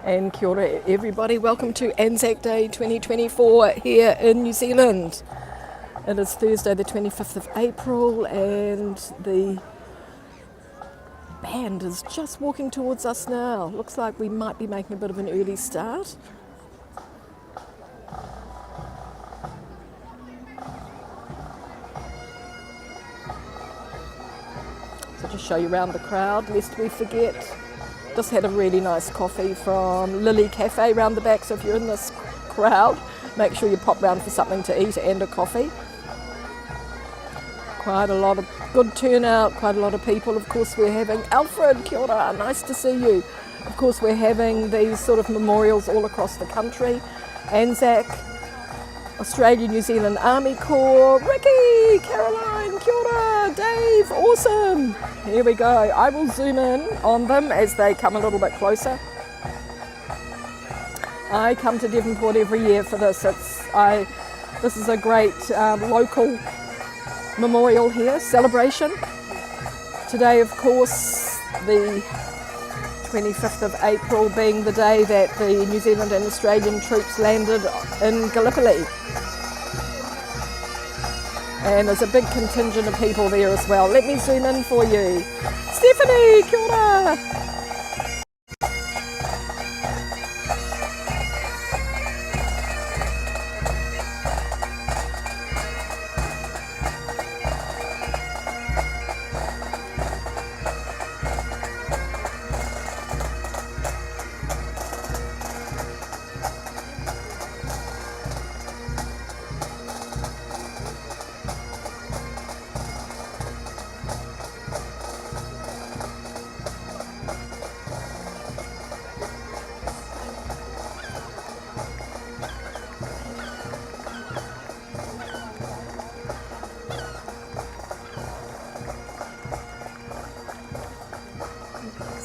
And kia ora everybody, welcome to Anzac Day 2024 here in New Zealand. It is Thursday the 25th of April and the band is just walking towards us now. Looks like we might be making a bit of an early start. So just show you around the crowd lest we forget. Just had a really nice coffee from Lily Cafe round the back, so if you're in this crowd, make sure you pop round for something to eat and a coffee. Quite a lot of good turnout, quite a lot of people. Of course we're having Alfred, kia ora, nice to see you. Of course we're having these sort of memorials all across the country. Anzac, Australia, New Zealand Army Corps, Ricky, Caroline, kia ora, Dave, awesome. Here we go. I will zoom in on them as they come a little bit closer. I come to Devonport every year for this. This is a great local memorial here, celebration. Today, of course, the 25th of April being the day that the New Zealand and Australian troops landed in Gallipoli. And there's a big contingent of people there as well. Let me zoom in for you. Stephanie, kia ora.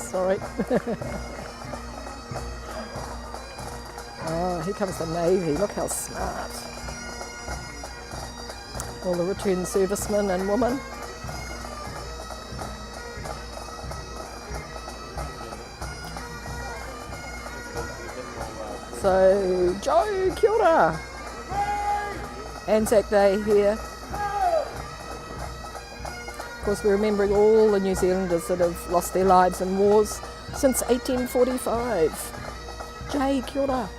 Sorry. Oh, here comes the Navy. Look how smart. All the returned servicemen and women. So, Joe, kia ora. Anzac Day here. Of course, we're remembering all the New Zealanders that have lost their lives in wars since 1845. Jay, kia ora.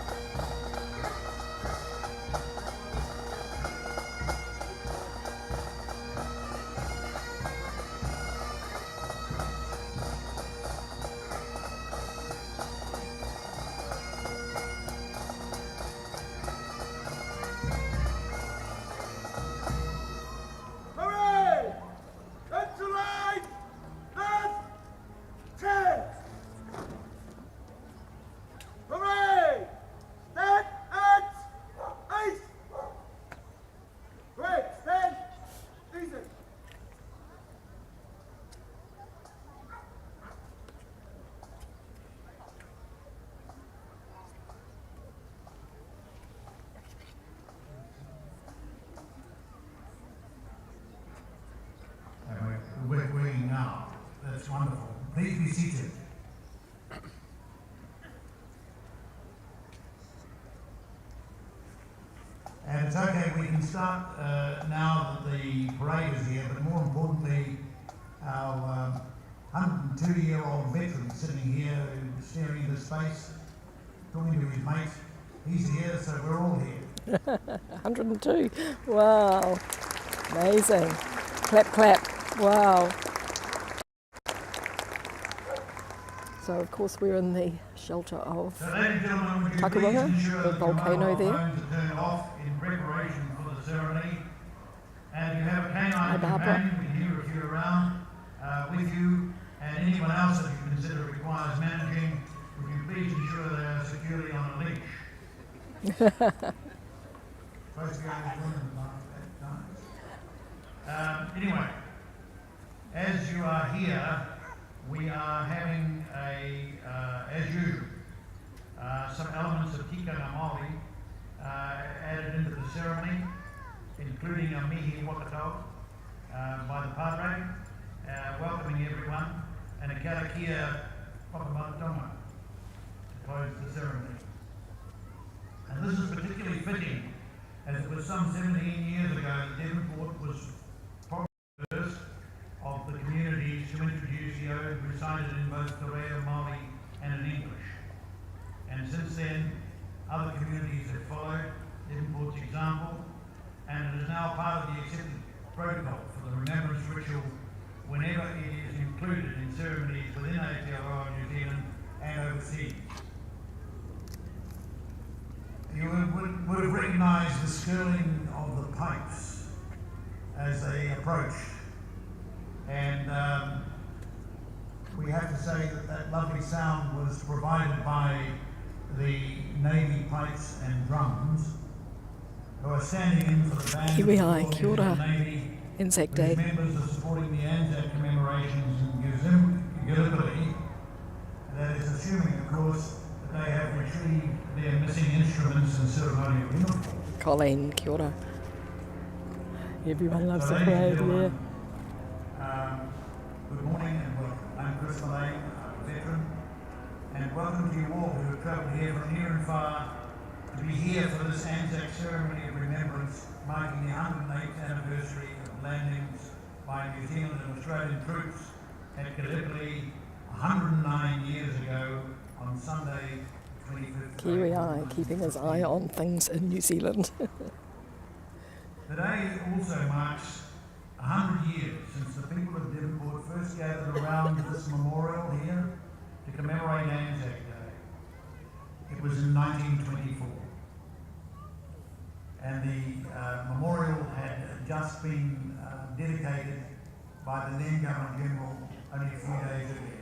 We're agreeing now. That's wonderful. Please be seated. And it's okay, we can start now that the parade is here, but more importantly, our 102-year-old veteran sitting here staring into space, talking to his mate. He's here, so we're all here. 102. Wow. Amazing. Clap, clap. Wow. So of course we're in the shelter of Takarunga, the volcano there. Turn off in preparation for the ceremony. And you have a canine companion, we can hear if you're around, with you, and anyone else that you consider requires managing, would you please ensure they are securely on a leash. Anyway, as you are here, we are having as usual, some elements of tikanga Māori added into the ceremony, including a mihi wakatau by the padre, welcoming everyone, and a karakia whakamatonga to close the ceremony. And this is particularly fitting, as it was some 17 years ago that Devonport was probably the first of the communities to introduce the ode recited in both Te Reo Māori and in English. And since then, other communities have followed Devonport's example, and it is now part of the accepted protocol for the remembrance ritual whenever it is included in ceremonies within Aotearoa, New Zealand and overseas. You would have recognised the skirling of the pipes as they approached, and we have to say that that lovely sound was provided by the Navy pipes and drums, who are standing in for the band. Here we are, kia ora, Navy, Anzac Day. members are supporting the Anzac commemorations in Gallipoli. That is assuming, of course, that they have retrieved their missing instruments and ceremonial uniform. Colleen, kia ora. Everyone loves So, the ladies and parade, gentlemen, yeah. good morning and welcome. I'm Chris Mullane, a veteran, and welcome to you all who have travelled here from near and far to be here for this Anzac ceremony of remembrance marking the 108th anniversary of landings by New Zealand and Australian troops at Gallipoli 109 years ago on Sunday, 25th Kiwi eye, keeping his eye on things in New Zealand. Today also marks 100 years since the people of Devonport first gathered around this memorial here to commemorate Anzac Day. It was in 1924. And the memorial had just been dedicated by the then Governor General only a few days earlier.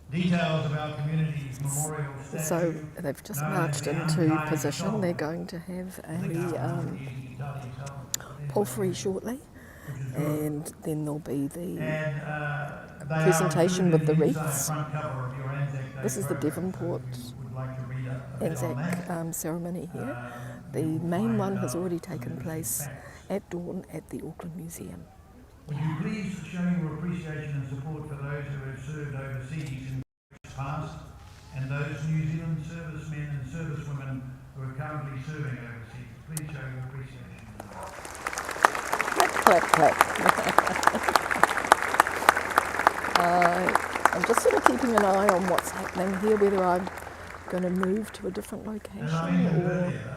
Details of our community's memorial statue. So they've just marched into position. They're going to have a palfrey shortly, and then there'll be the presentation with the wreaths. This is the Devonport Anzac ceremony here. The main one has already taken place at dawn at the Auckland Museum. Would you please show your appreciation and support for those who have served overseas in the past and those New Zealand servicemen and servicewomen who are currently serving overseas? Please show your appreciation. Clap, clap, clap. I'm just sort of keeping an eye on what's happening here, whether I'm going to move to a different location As I mentioned or... earlier,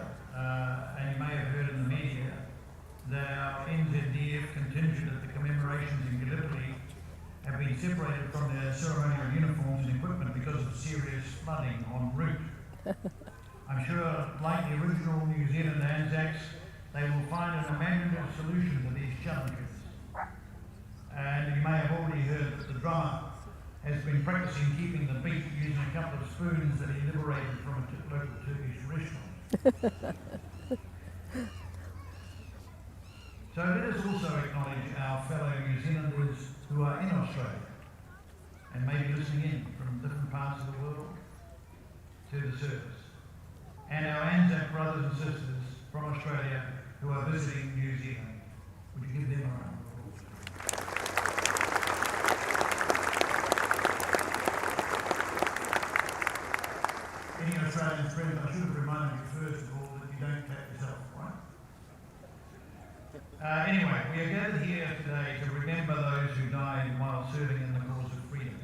and you may have heard in the media, that our NZDF contingent at the commemorations in Gallipoli have been separated from their ceremonial uniforms and equipment because of serious flooding en route. I'm sure, like the original New Zealand Anzacs, they will find an imaginative solution to these challenges. And you may have already heard that the drummer has been practicing keeping the beat using a couple of spoons that he liberated from a local Turkish restaurant. So let us also acknowledge our fellow New Zealanders who are in Australia and may be listening in from different parts of the world to the service. And our Anzac brothers and sisters from Australia who are visiting New Zealand. Would you give them a round of applause? Any Australian friends, I should have reminded you first of all that you don't clap yourself, right? Anyway, we are gathered here today to remember those who died while serving in the cause of freedom.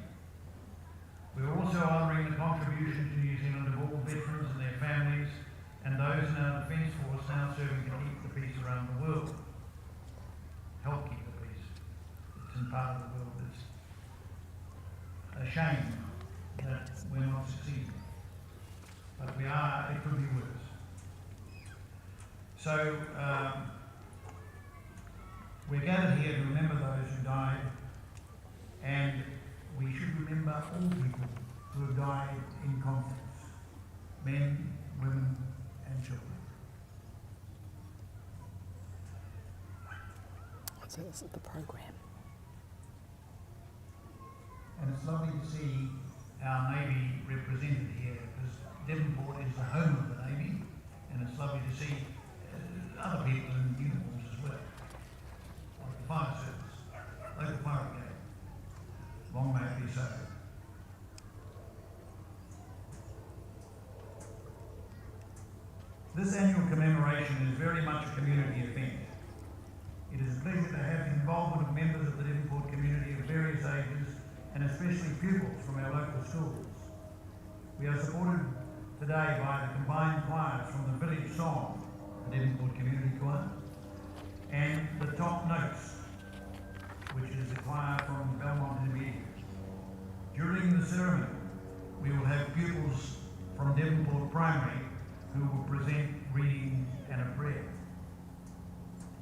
We are also honouring the contribution to New Zealand of all veterans and their families and those in our Defence Force now serving to keep the peace around the world. Help keep the peace. It's in part of the world that's a shame that we're not succeeding. But we are, it could be worse. So, we're gathered here to remember those who died, and we should remember all people who have died in conflicts, men, women, and children. So this is the program. And it's lovely to see our Navy represented here, because Devonport is the home of the Navy, and it's lovely to see other people in uniforms as well. Like the fire service, local fire brigade. Long may it be so. This annual commemoration is very much a community event. It is a pleasure to have the involvement of members of the Devonport community of various ages and especially pupils from our local schools. We are supported today by the combined choirs from the village song, the Devonport Community Choir, and the Top Notes, which is the choir from Belmont Intermediate. During the ceremony, we will have pupils from Devonport Primary who will present reading and a prayer.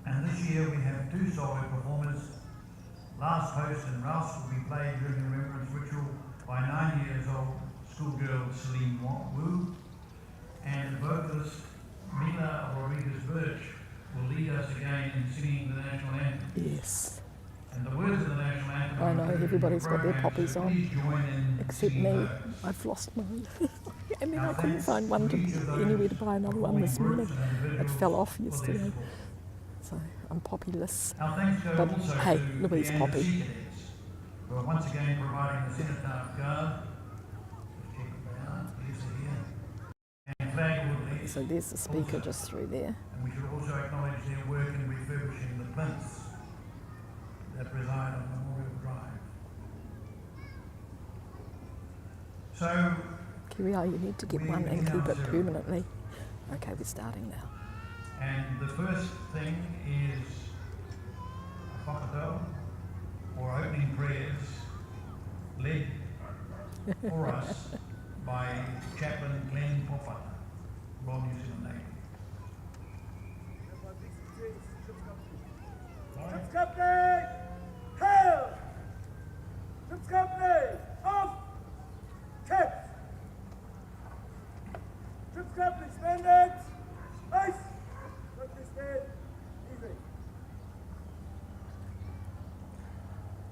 And this year we have two solo performers. Last Post and Rouse will be played during the Remembrance ritual by 9 years old schoolgirl Celine Wu, and vocalist Mila Rodriguez Birch will lead us again in singing the national anthem. Yes. And the words of the national anthem. I know everybody's got their poppies on, except me. Those. I've lost mine. And then I couldn't find one anywhere to buy another one this morning. It fell off yesterday. So I'm poppyless. Our thanks go But also hey, to Louise the Poppy. Anzac cadets, who are once again providing the Cenotaph Guard. And flag orderlies. So there's the speaker just through there. And we should also acknowledge their work in refurbishing the plinths that reside on Memorial Drive. So, Here we are, you need to get one and keep it permanently. Okay, we're starting now. and the first thing is a whakatau, or opening prayers, led for us by Chaplain Glenn Popata, Royal New Zealand Navy. Ship's Company, hail! Ship's Company, off! Caps! Ship's Company, standards! Ice! Company stand, easy.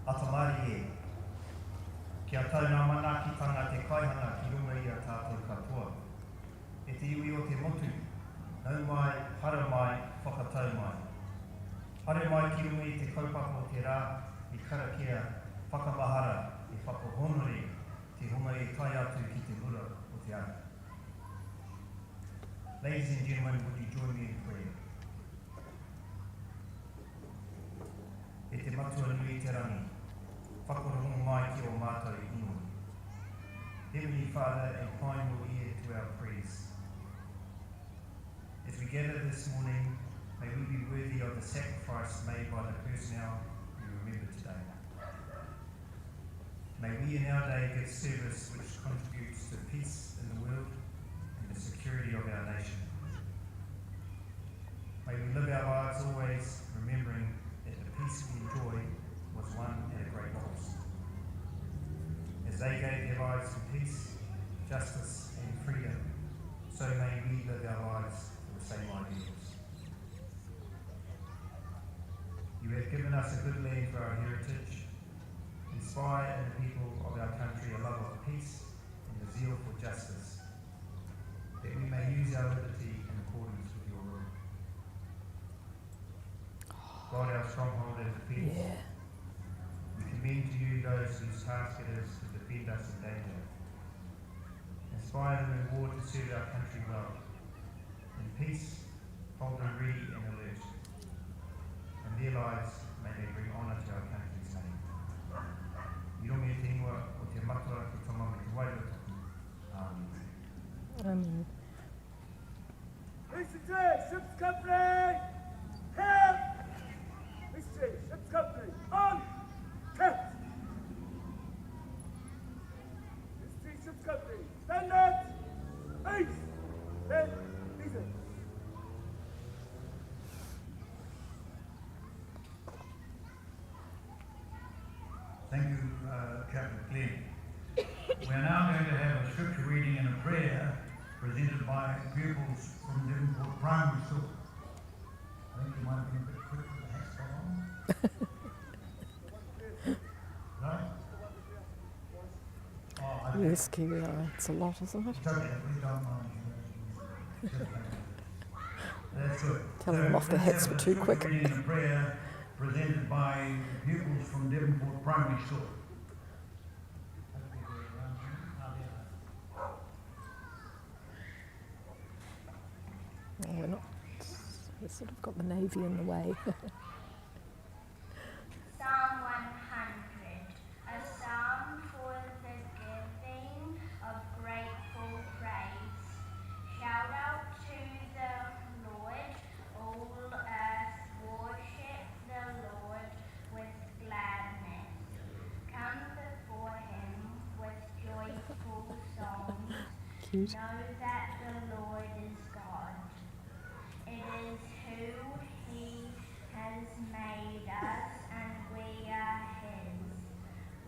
Atamari e. Kia tau ngā manaakitanga te kaihana ki runga i a tātou katoa. E te iwi o te motu, nau mai, hara mai, whakatau mai. Hare mai ki runga i te kaupapa o te rā, i karakia, whakamahara, i whakahonore, te hunga e tai atu ki te mura o te ana. Ladies and gentlemen, would you join me in prayer? E te matua nui te rangi, whakarongo mai ki o mātou i ingoa. Heavenly Father, incline your ear to our prayers. As we gather this morning, may we be worthy of the sacrifice made by the personnel we remember today. May we in our day give service which contributes to peace in the world and the security of our nation. May we live our lives always remembering that the peace we enjoy was won at a great cost. As they gave their lives for peace, justice and freedom, so may we live our lives for the same ideals. You have given us a good land for our heritage. Inspire in the people of our country a love of peace and a zeal for justice, that we may use our liberty in accordance with your will. God, our stronghold and defence, Yeah. we commend to you those whose task it is to defend us in danger. Inspire them in war to serve our country well. In peace, hold them ready and alert. In their lives, may they bring honour to our country's name. I rongo e te ingoa o te matua ki tō mami te wairua toku. Amen. Mr. Ship's Company, hail! Mr. Ship's Company, on! Caps! Mr. Ship's Company, standards! Ice! Stand, easy. Thank you, Chaplain Glenn. We are now going to have a scripture reading and a prayer presented by pupils from Devonport Primary School. I think you might have been a bit quick with the hats on. Right? Oh, I Yes, Kiwi, it's a lot, isn't it? It's okay, we don't mind. That's good. Telling them off their hats were too quick. Reading and a prayer presented by pupils from Devonport Primary School. we're not, we've sort of got the navy in the way. Psalm 100, a psalm for the giving of grateful praise. Shout out to the Lord, all earth, worship the Lord with gladness. Come before him with joyful songs. Cute. Know that the Lord is God. It is who he has made us, and we are his.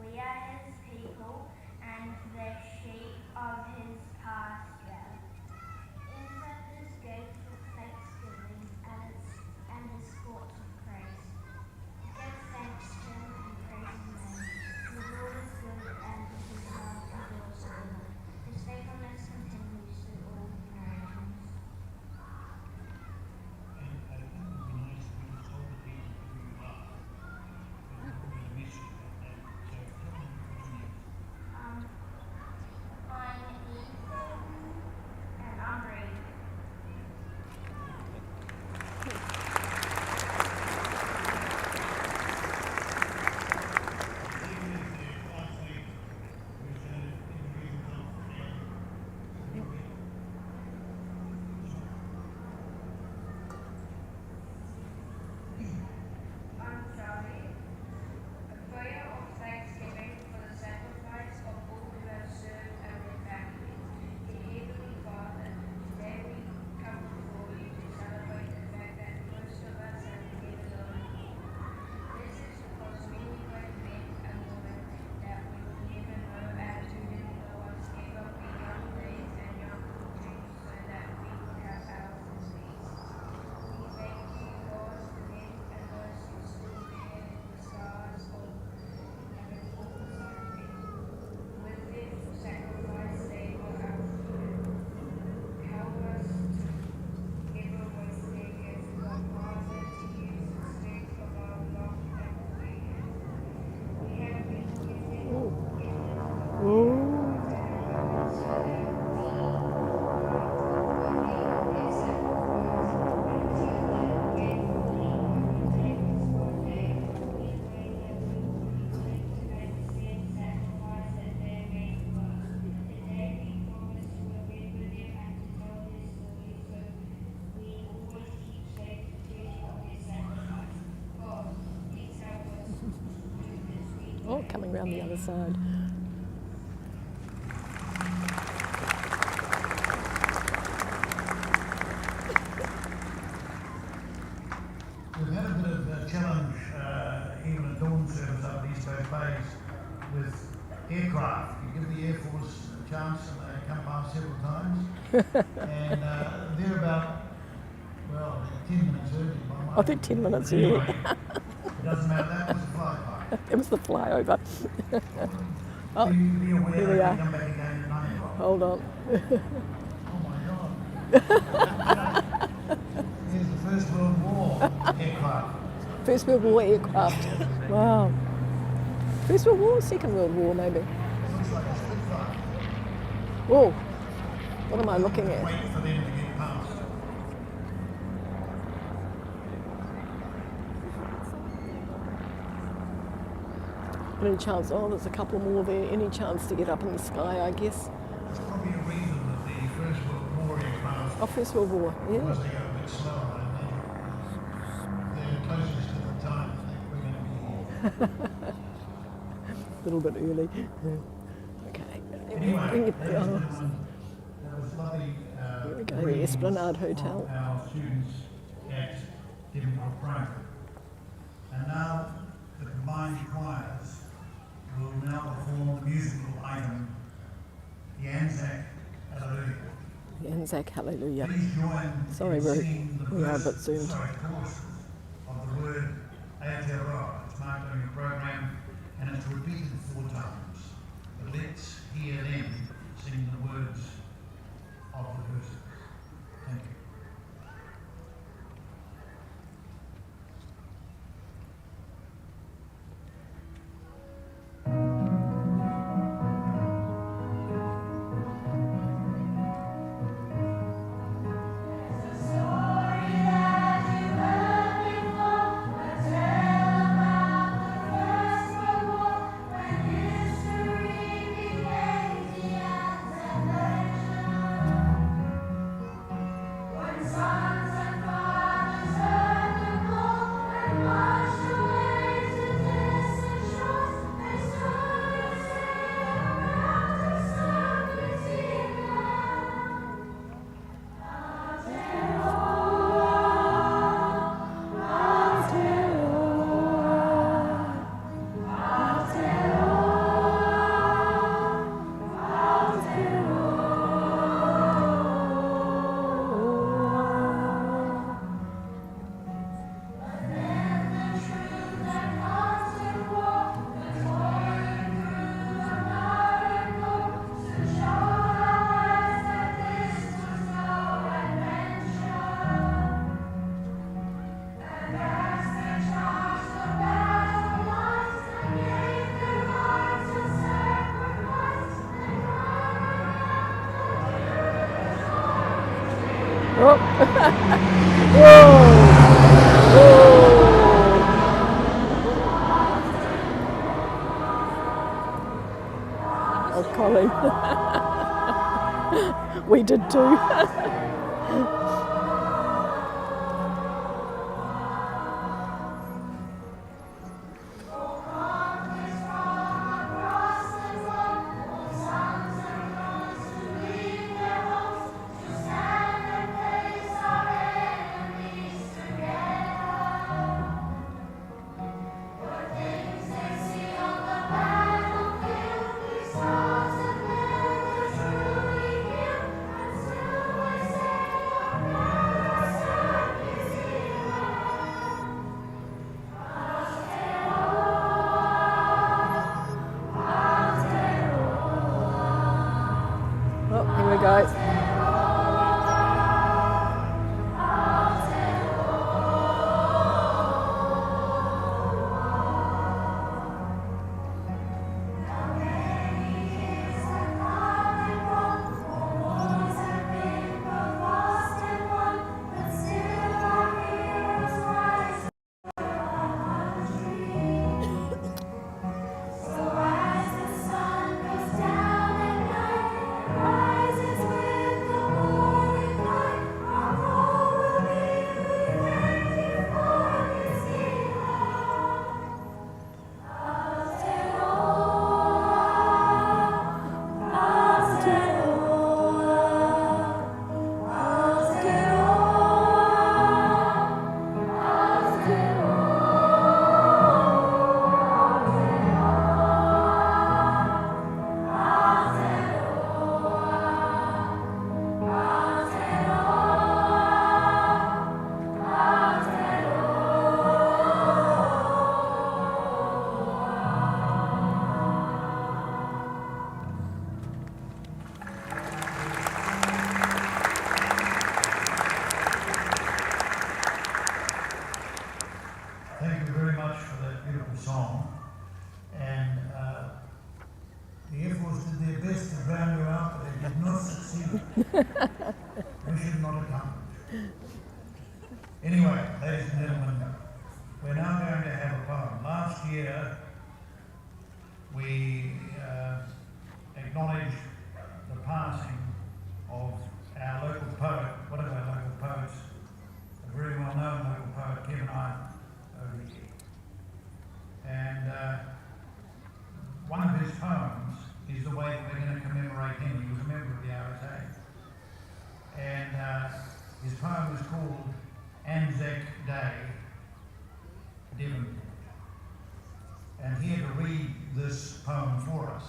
We are his people and the sheep of his pasture. Enter his gates with thanksgiving and his courts with praise. Give thanks to him and praise his name. The Lord is good and his love endures forever. His faithfulness continues to all generations. I'm Ethan and I'm Reed. I'm Charlie. A prayer of thanksgiving for the sacrifice of all who have served and their families. Dear Heavenly Father, today we come before you to celebrate the fact that most of us have been alone. This is because many great men and women that we will never know and who didn't know us gave up their young days and young fortunes so that we would have ours in peace. We thank you, Lord, for them and those who stood there in the stars of heaven all beside them. With their sacrifice, they were our freedom. Help us to ever with their gifts, God Father, to use the strength of our love and obedience. We have been given Oh, coming round the other side. We've had a bit of a challenge, even at dawn service up at East Coast Bays, with aircraft. You give the Air Force a chance and they come past several times. And they're about, well, 10 minutes early. I think 10 minutes early. Anyway, it doesn't matter, that was a flyby. It was the flyover. Oh, Be aware here we they are. come back again at 9 o'clock. Hold on. Oh my God. Here's the First World War aircraft. First World War aircraft. Wow. First World War, Second World War maybe. Looks like a Spitfire. Whoa. What am I looking at? Wait for them to get past. Any chance? Oh, there's a couple more there. Any chance to get up in the sky, I guess. There's probably a reason that the First World War aircraft Oh, First World War, was yeah. they go a bit slower, I imagine. They're closest to the time I think we're going to be here. A little bit early. Okay. Anyway, ladies and Oh, gentlemen, that was lovely. Here we go, the greetings Esplanade from Hotel. Our students at Devonport Primary. And now the combined choirs will now perform the musical item, the Anzac Hallelujah. the Anzac Hallelujah. Please join Sorry, in singing the we are a bit verses, zoomed. choruses of the word Aotearoa. It's marked on your program and it's repeated 4 times. But let's hear them sing the words of the verses. Thank you. So Oh. Whoa. Whoa. Oh, Colin. We did too. Oh, here we go. Thank you very much for that beautiful song. And the Air Force did their best to drown you out, but they did not succeed. Mission not accomplished. Anyway, ladies and gentlemen, we're now going to have a poem. Last year, we acknowledged the passing of our local poet, one of our local poets, a very well-known local poet, Kevin over here. And one of his poems is the way that we're going to commemorate him. He was a member of the RSA. And his poem is called Anzac Day, Devonport. And here to read this poem for us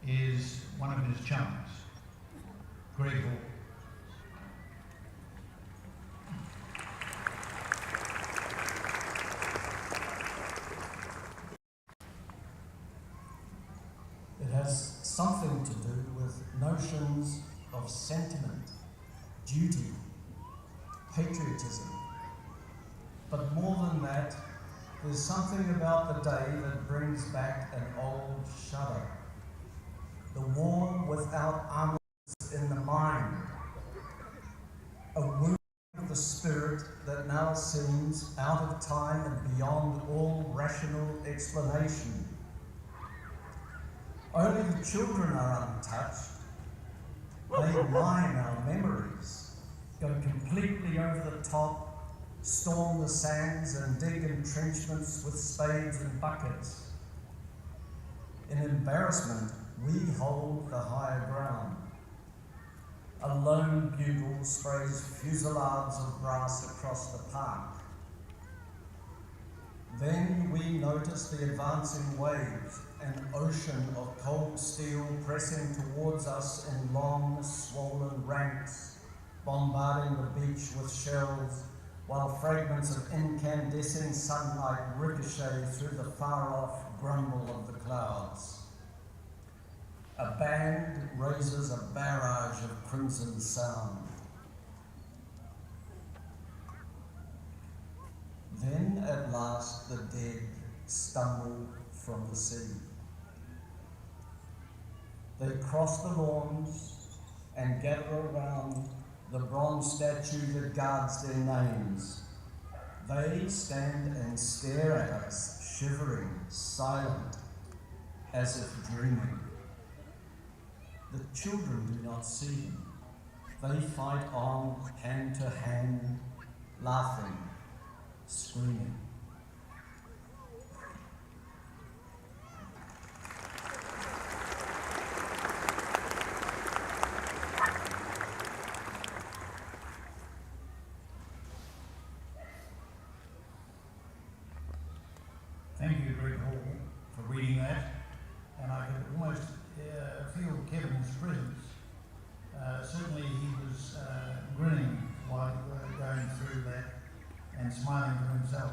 is one of his chums, Greg Hall. It has something to do with notions of sentiment, duty, patriotism. But more than that, there's something about the day that brings back an old shudder. The war without arms in the mind. A wound of the spirit that now seems out of time and beyond all rational explanation. Only the children are untouched. They mine our memories, go completely over the top, storm the sands and dig entrenchments with spades and buckets. In embarrassment, we hold the higher ground. A lone bugle sprays fusillades of brass across the park. Then we notice the advancing waves, an ocean of cold steel pressing towards us in long, swollen ranks, bombarding the beach with shells, while fragments of incandescent sunlight ricochet through the far-off grumble of the clouds. A band raises a barrage of crimson sound. Then at last the dead stumble from the sea. They cross the lawns and gather around the bronze statue that guards their names. They stand and stare at us, shivering, silent, as if dreaming. The children do not see him. They fight on, hand to hand, laughing, screaming. Thank you, Greg Hall, for reading that. And I could almost feel Kevin's presence. Certainly he was grinning while we were going through that and smiling to himself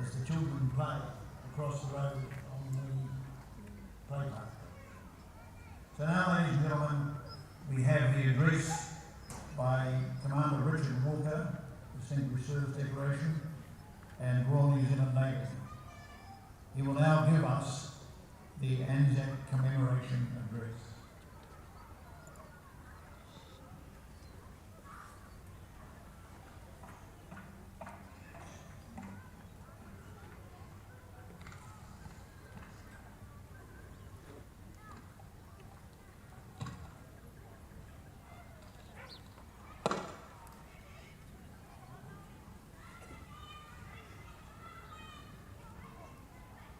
as the children play across the road on the play park. So now, ladies and gentlemen, we have the address by Commander Richard Walker, Distinguished Service Decoration, and Royal New Zealand Navy. He will now give us the Anzac Commemoration Address.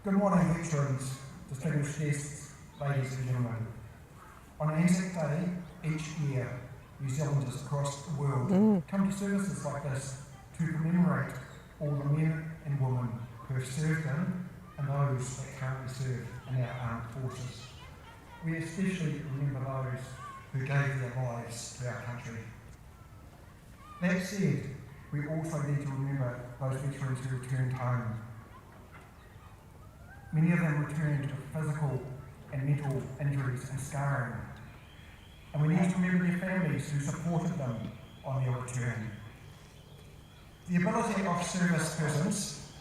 Good morning, veterans, distinguished guests, ladies and gentlemen. On Anzac Day, each year, New Zealanders across the world come to services like this to commemorate all the men and women who have served in and those that currently serve in our armed forces. We especially remember those who gave their lives to our country. That said, we also need to remember those veterans who returned home. Many of them returned with physical and mental injuries and scarring. And we need to remember their families who supported them on their return. The ability of service persons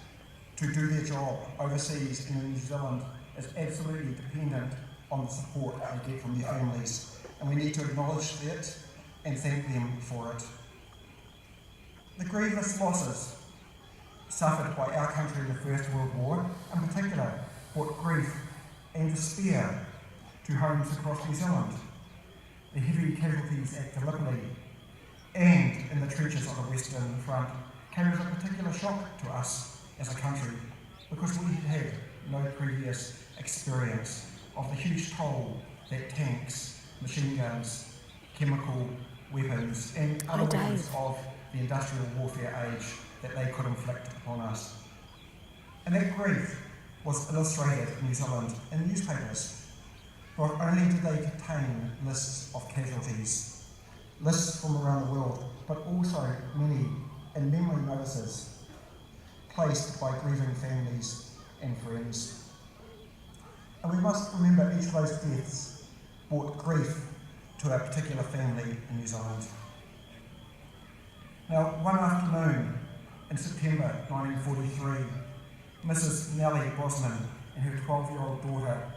to do their job overseas in New Zealand is absolutely dependent on the support they get from their families. And we need to acknowledge that and thank them for it. The grievous losses suffered by our country in the First World War, in particular, brought grief and despair to homes across New Zealand. The heavy casualties at Gallipoli and in the trenches on the Western Front came as a particular shock to us as a country because we had had no previous experience of the huge toll that tanks, machine guns, chemical weapons and other weapons of the industrial warfare age that they could inflict upon us. And that grief was illustrated in New Zealand in newspapers. Not only did they contain lists of casualties, lists from around the world, but also many in-memory notices placed by grieving families and friends. And we must remember each of those deaths brought grief to a particular family in New Zealand. Now, one afternoon in September 1943, Mrs. Nellie Brosnan and her 12-year-old daughter,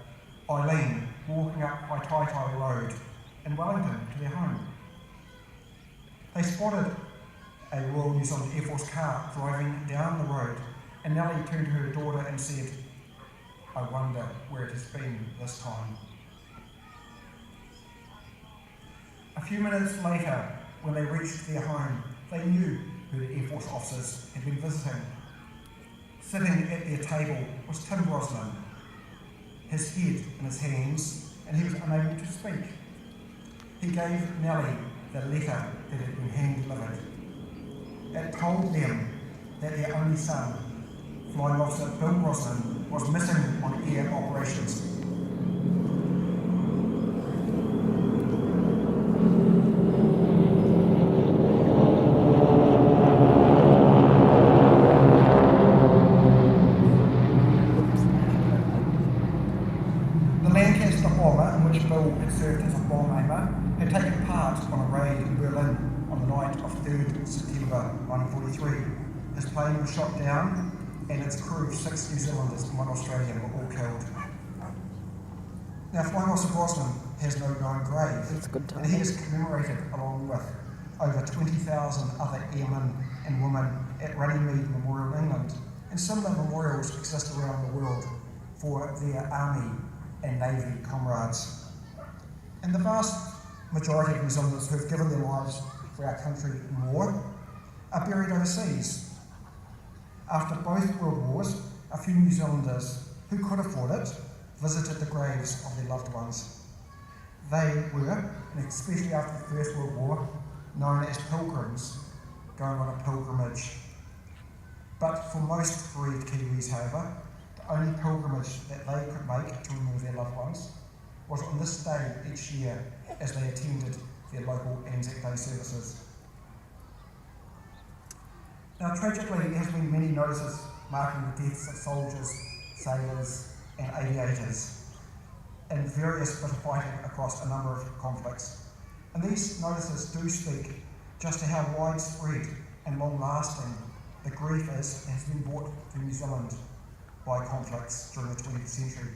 Eileen, walking up Waitaitai Road in Wellington to their home. They spotted a Royal New Zealand Air Force car driving down the road, and Nellie turned to her daughter and said, "I wonder where it has been this time." A few minutes later, when they reached their home, they knew who the Air Force officers had been visiting. Sitting at their table was Tim Brosnan, his head in his hands, and he was unable to speak. He gave Nellie the letter that had been hand-delivered. It told them that their only son, Flying Officer Bill Brosnan, was missing on air operations. Bill had served as a bomb aimer, had taken part on a raid in Berlin on the night of 3rd September 1943. His plane was shot down and its crew of 6 New Zealanders and 1 Australian were all killed. Now, Flying Officer Brosnan has no known grave, and he is commemorated along with over 20,000 other airmen and women at Runnymede Memorial in England, and similar memorials exist around the world for their Army and Navy comrades. And the vast majority of New Zealanders who have given their lives for our country in war are buried overseas. After both World Wars, a few New Zealanders who could afford it visited the graves of their loved ones. They were, and especially after the First World War, known as pilgrims, going on a pilgrimage. But for most bereaved Kiwis, however, the only pilgrimage that they could make to remember their loved ones was on this day each year as they attended their local Anzac Day services. Now, tragically, there has been many notices marking the deaths of soldiers, sailors and aviators in various bit of fighting across a number of conflicts. And these notices do speak just to how widespread and long-lasting the grief is has been brought to New Zealand by conflicts during the 20th century.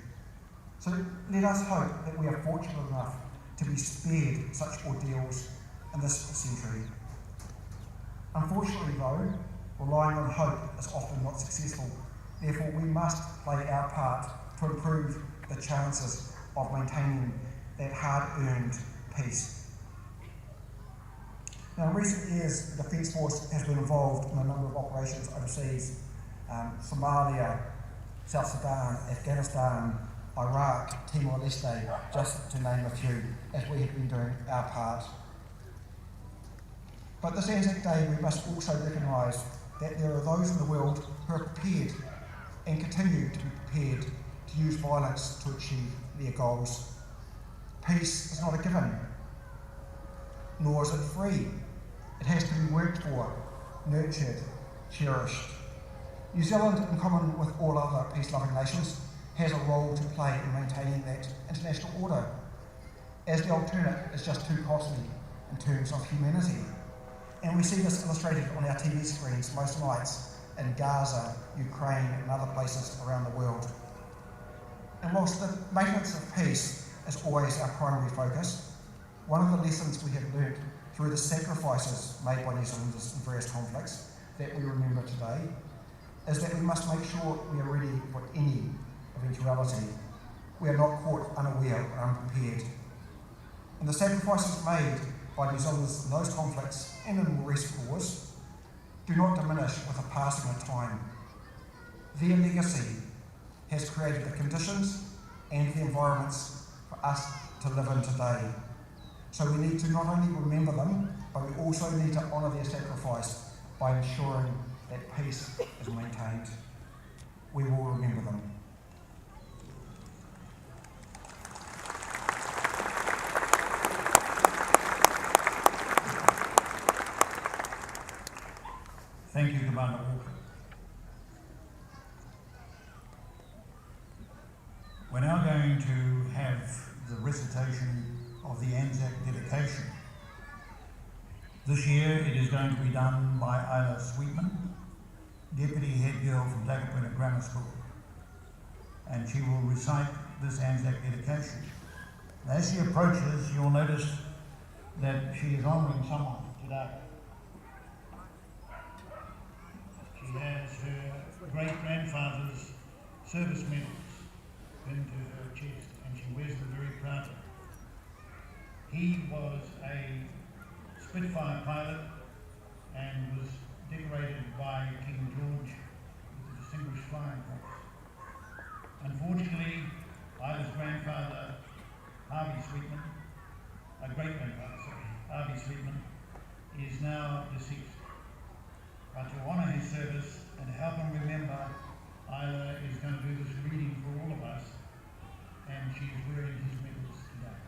So let us hope that we are fortunate enough to be spared such ordeals in this century. Unfortunately though, relying on hope is often not successful. Therefore we must play our part to improve the chances of maintaining that hard-earned peace. Now in recent years, the Defence Force has been involved in a number of operations overseas, Somalia, South Sudan, Afghanistan, Iraq, Timor-Leste, just to name a few, as we have been doing our part. But this Anzac Day, we must also recognise that there are those in the world who are prepared and continue to be prepared to use violence to achieve their goals. Peace is not a given, nor is it free. It has to be worked for, nurtured, cherished. New Zealand, in common with all other peace-loving nations, has a role to play in maintaining that international order, as the alternate is just too costly in terms of humanity. And we see this illustrated on our TV screens most nights in Gaza, Ukraine and other places around the world. And whilst the maintenance of peace is always our primary focus, one of the lessons we have learnt through the sacrifices made by New Zealanders in various conflicts that we remember today is that we must make sure we are ready for any eventuality. We are not caught unaware or unprepared. And the sacrifices made by New Zealanders in those conflicts and in more recent wars do not diminish with the passing of time. Their legacy has created the conditions and the environments for us to live in today. So we need to not only remember them, but we also need to honour their sacrifice by ensuring that peace is maintained. We will remember them. Thank you, Commander Walker. We're now going to have the recitation of the Anzac dedication. This year it is going to be done by Isla Sweetman, Deputy Head Girl from Takapuna Grammar School, and she will recite this Anzac dedication. As she approaches, you'll notice that she is honouring someone today. She has her great-grandfather's service medals pinned to her chest, and she wears them very proudly. He was a Spitfire pilot and was decorated by King George with the Distinguished Flying Cross. Unfortunately, Isla's grandfather, Harvey Sweetman, Harvey Sweetman, is now deceased. But to honour his service and help him remember, Isla is going to do this reading for all of us, and she is wearing his medals today.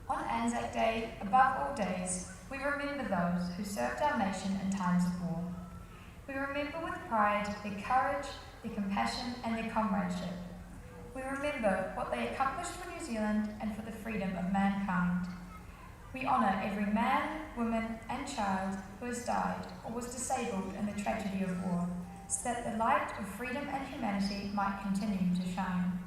On Anzac Day, above all days, we remember those who served our nation in times of war. We remember with pride their courage, their compassion and their comradeship. We remember what they accomplished for New Zealand and for the freedom of mankind. We honour every man, woman and child who has died or was disabled in the tragedy of war, so that the light of freedom and humanity might continue to shine.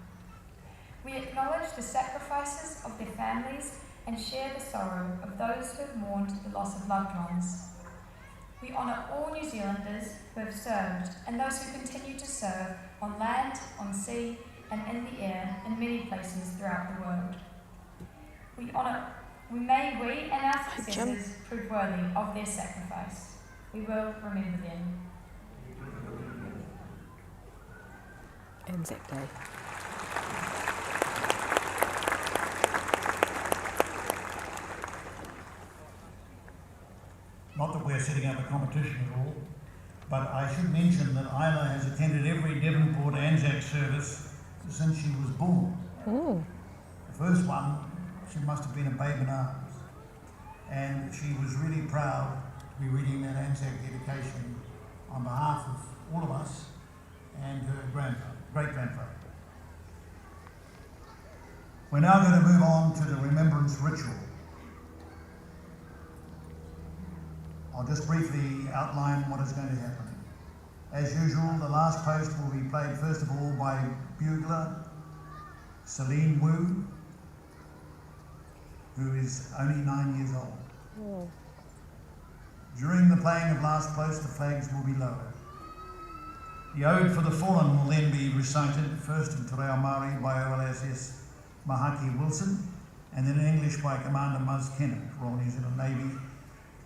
We acknowledge the sacrifices of their families and share the sorrow of those who have mourned the loss of loved ones. We honour all New Zealanders who have served and those who continue to serve on land, on sea and in the air in many places throughout the world. We and our successors prove worthy of their sacrifice. We will remember them. Anzac Day. Not that we're setting up a competition at all, but I should mention that Isla has attended every Devonport Anzac service since she was born. The first one, she must have been a babe in arms, and she was really proud to be reading that Anzac dedication on behalf of all of us and her great-grandfather. We're now going to move on to the Remembrance ritual. I'll just briefly outline what is going to happen. As usual, the last post will be played first of all by bugler Celine Wu, who is only 9 years old. During the playing of last post, the flags will be lowered. The Ode for the Fallen will then be recited, first in Te Reo Māori by OLSS Mahaki Wilson, and then in English by Commander Muzz Kennett, Royal New Zealand Navy,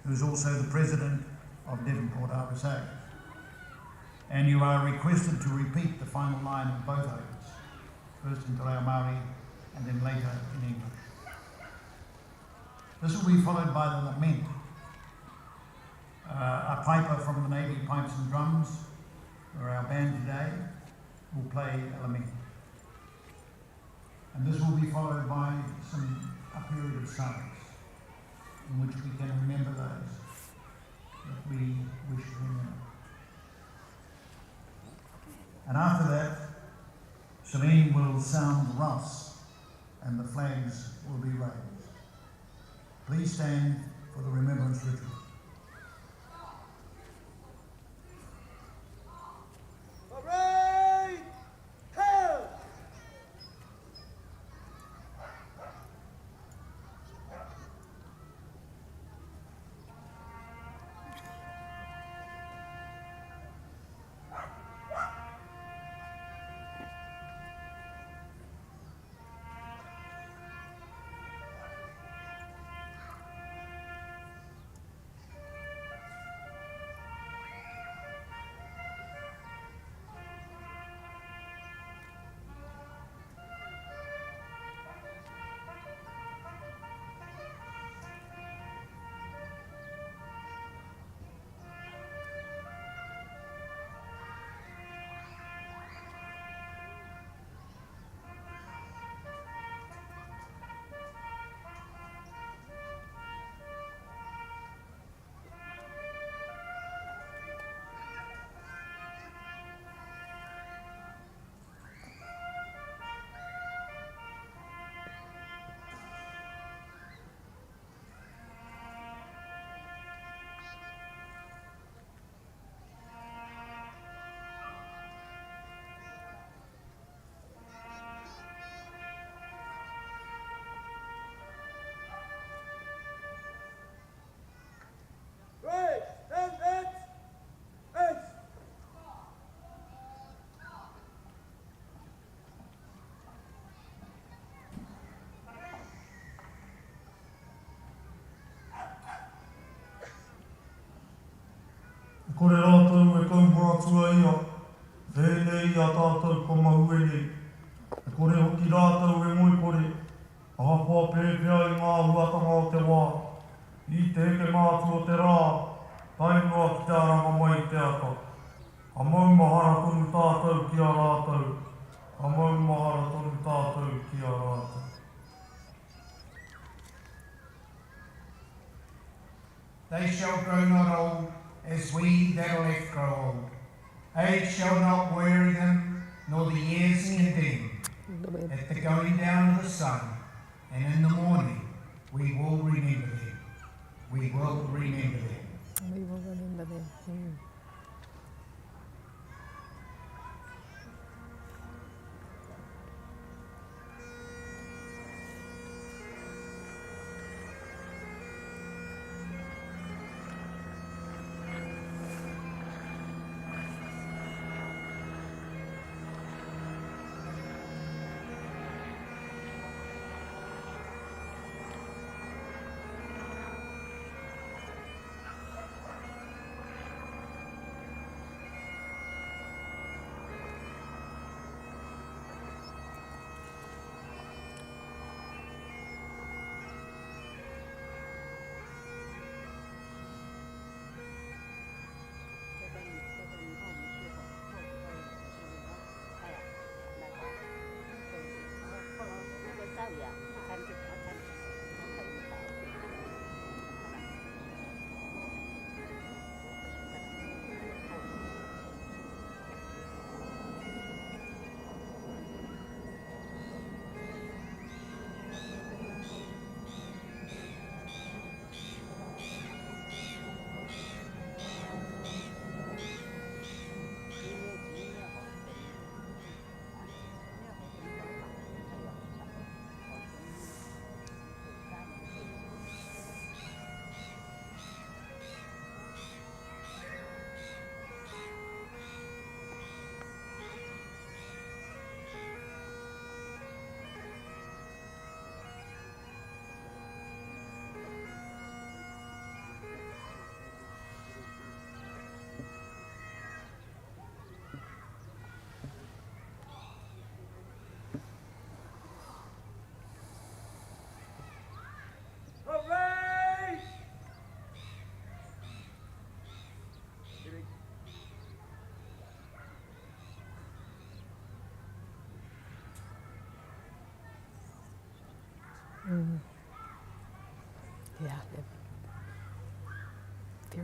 who is also the President of Devonport RSA. And you are requested to repeat the final line of both odes, first in Te Reo Māori and then later in English. This will be followed by the lament. A piper from the Navy Pipes and Drums, or our band today, will play a lament. And this will be followed by a period of silence in which we can remember those that we wish to remember. And after that, Celine will sound the wreaths and the flags will be raised. Please stand for the Remembrance ritual. Parade! Hail! Right, stand at eight. Kore rātou e kaumuratua ia, whēnei a tātou ko mahuene. E kore hoki rātou e moi kore, ahapoa pēpea i ngā huatanga o te wā. I te heke mātua te rā, tainua ki te arama mai te aka. A maumahara tonu tātou ki a rātou, a maumahara tonu tātou ki a rātou. They shall grow not old, as we that are left grow old. Age shall not weary them, nor the years condemn. At the going down of the sun, and in the morning, we will remember them. We will remember them. We will remember them.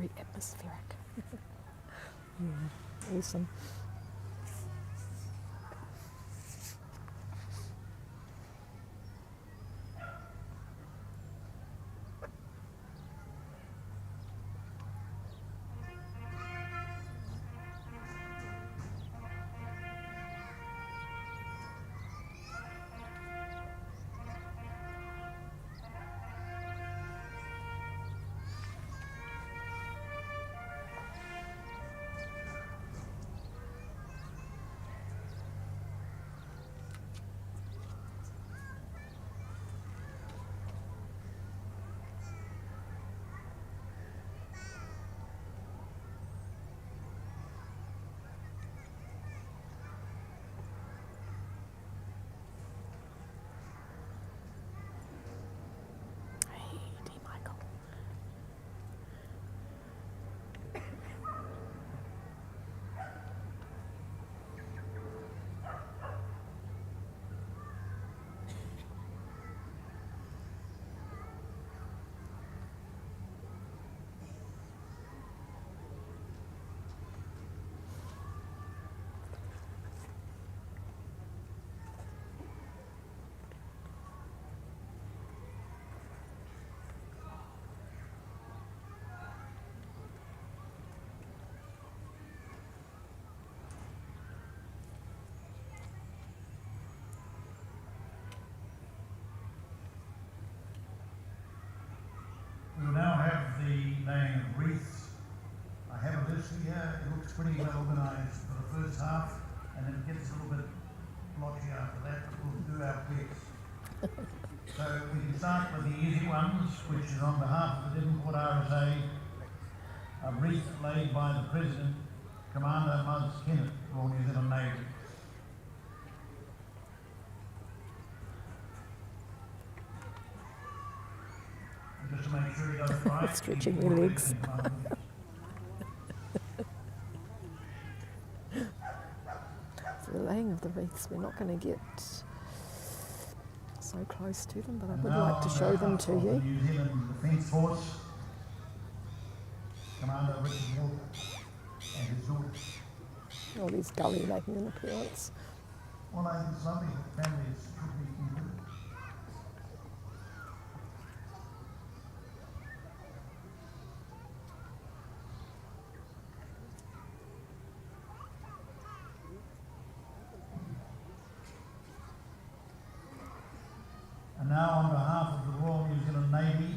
very atmospheric. Yeah, awesome. We will now have the laying of wreaths. I have a list here. It looks pretty well organised for the first half, and then it gets a little bit blotchy after that, but we'll do our best. So we can start with the easy ones, which is on behalf of the Devonport RSA, a wreath laid by the President, Commander Muzz Kennett, Royal New Zealand Navy. Just to make sure he does it right. Stretching your legs. For the laying of the wreaths, we're not going to get so close to them, but I would like to show them to you. The New Zealand Defence Force, Commander Richard Walker and his daughter. Oh, there's Gully making an appearance. Well, I think it's lovely that families should be included. And now on behalf of the Royal New Zealand Navy,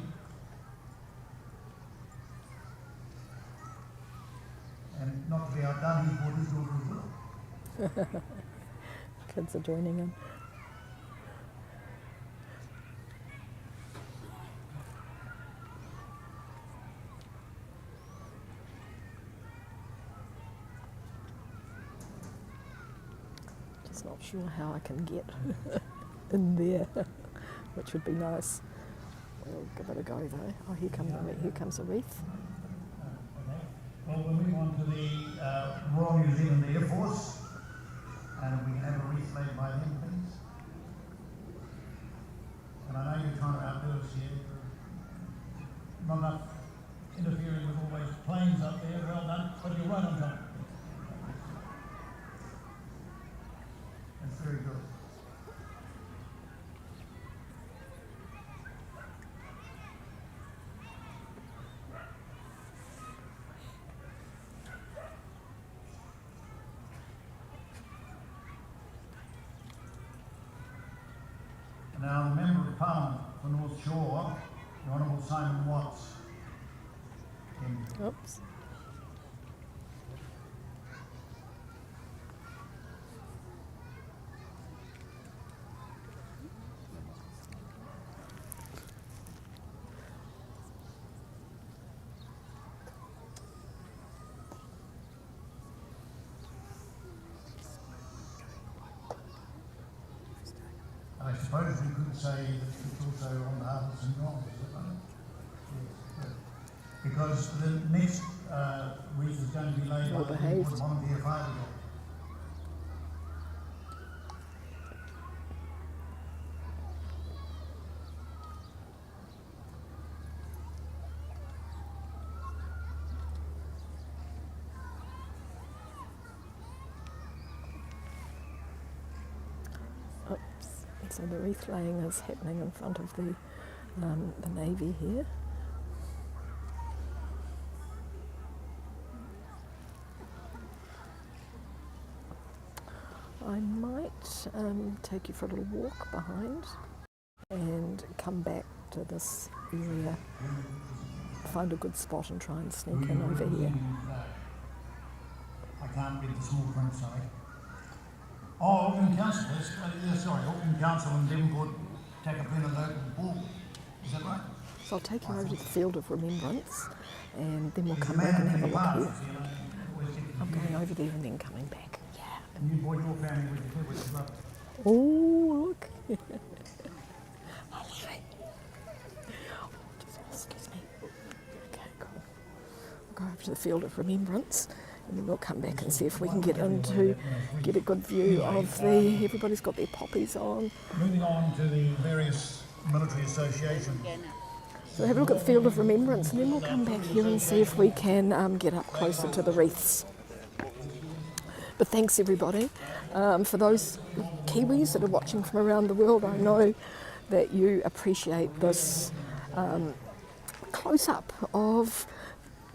and not to be outdone, he brought his daughter as well. Kids are joining in. Just not sure how I can get in there, which would be nice. We'll give it a go though. Oh, here comes a wreath. Well, we'll move on to the Royal New Zealand Air Force, and if we can have a wreath laid by them, please. And I know you're trying to outdo us here. Not enough interfering with all those planes up there. Well done, but you're right on time. That's very good. Now, the Member of Parliament for North Shore, the Honourable Simon Watts. Oops. I suppose we could say that it's also on behalf of St John's, is it right? Yes. Because the next wreath is going to be laid Well by the behaved. volunteer fire brigade. So the wreath laying is happening in front of the Navy here. I might take you for a little walk behind and come back to this area, find a good spot and try and sneak in over here. I can't read the small print, sorry. Oh, Auckland Council, Auckland Council and Devonport take a pen and local ball. Is that right? So I'll take you over to the Field of Remembrance and then we'll come back and have a look here. I'm going over there and then coming back. Yeah. And you brought your family with you, brother. Oh, look. Hello. Oh, excuse me. Okay, cool. We'll go over to the Field of Remembrance and then we'll come back and see if we can get in to get a good view of the, everybody's got their poppies on. Moving on to the various military associations. So have a look at the Field of Remembrance and then we'll come back here and see if we can get up closer to the wreaths. But thanks everybody. For those Kiwis that are watching from around the world, I know that you appreciate this close-up of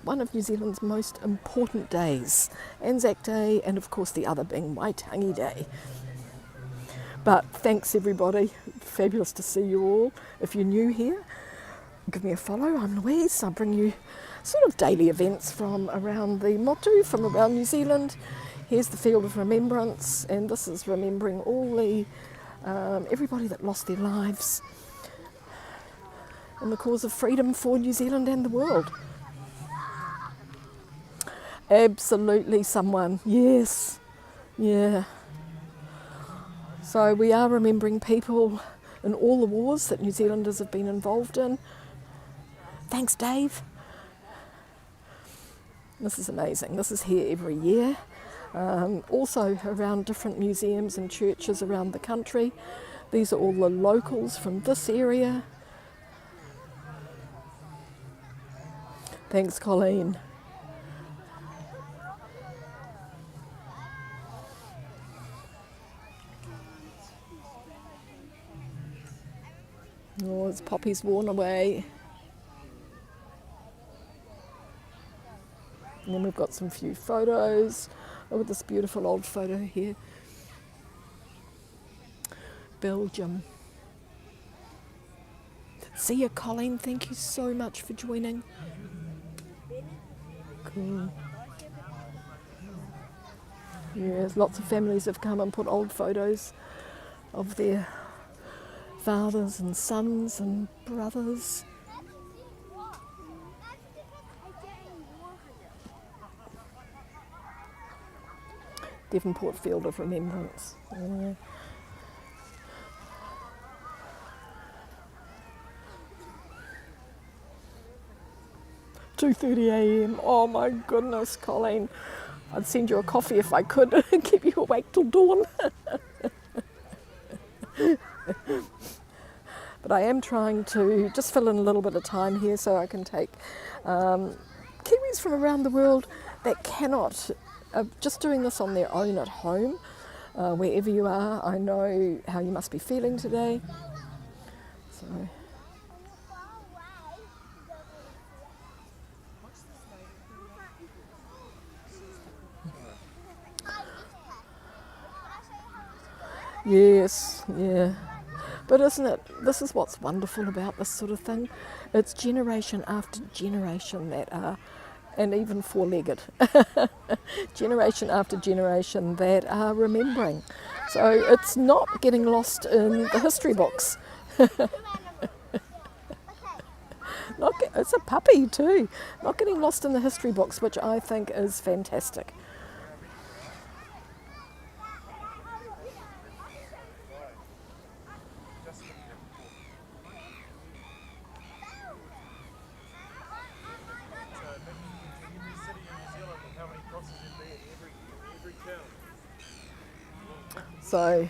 one of New Zealand's most important days, Anzac Day, and of course the other being Waitangi Day. But thanks everybody, fabulous to see you all. If you're new here, give me a follow. I'm Louise. I bring you sort of daily events from around the motu, from around New Zealand. Here's the Field of Remembrance, and this is remembering all the everybody that lost their lives in the cause of freedom for New Zealand and the world. Absolutely someone, yes, yeah. So we are remembering people in all the wars that New Zealanders have been involved in. Thanks, Dave. This is amazing. This is here every year. Also around different museums and churches around the country. These are all the locals from this area. Thanks, Colleen. Oh, his poppy's worn away. And then we've got some few photos. Look at this beautiful old photo here. Belgium. See you, Colleen. Thank you so much for joining. Cool. Yes, lots of families have come and put old photos of their fathers and sons and brothers. Devonport Field of Remembrance. Yeah. $2:30 a.m. Oh my goodness, Colleen. I'd send you a coffee if I could keep you awake till dawn. But I am trying to just fill in a little bit of time here so I can take Kiwis from around the world that cannot, just doing this on their own at home, wherever you are. I know how you must be feeling today. So. Yes, yeah. But isn't it, this is what's wonderful about this sort of thing. It's generation after generation that are, and even four-legged, generation after generation that are remembering. So it's not getting lost in the history books. It's a puppy too. Not getting lost in the history books, which I think is fantastic. So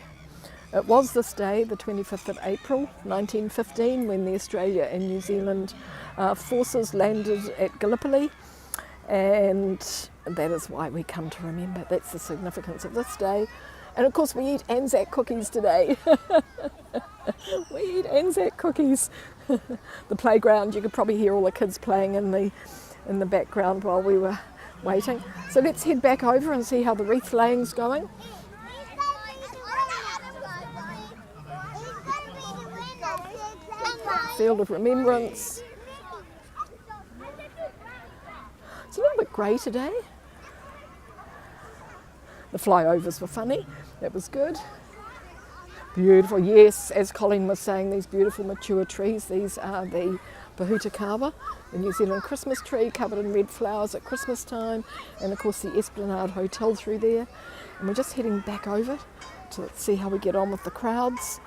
it was this day, the 25th of April 1915, when the Australia and New Zealand forces landed at Gallipoli, and that is why we come to remember. That's the significance of this day, And of course we eat Anzac cookies today. We eat Anzac cookies. The playground, you could probably hear all the kids playing in the background while we were waiting. So let's head back over and see how the wreath laying's going. Field of Remembrance. It's a little bit grey today. The flyovers were funny, that was good. Beautiful, yes, as Colin was saying, these beautiful mature trees, these are the Pahutakawa, the New Zealand Christmas tree covered in red flowers at Christmas time, and of course the Esplanade Hotel through there. And we're just heading back over to see how we get on with the crowds.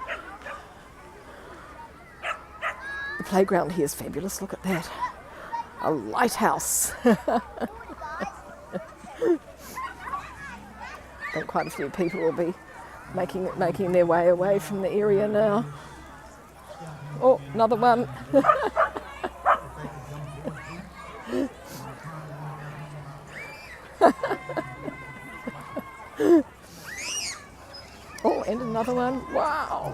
The playground here is fabulous, look at that. A lighthouse. I think quite a few people will be making their way away from the area now. Oh, another one. Oh, and another one. Wow.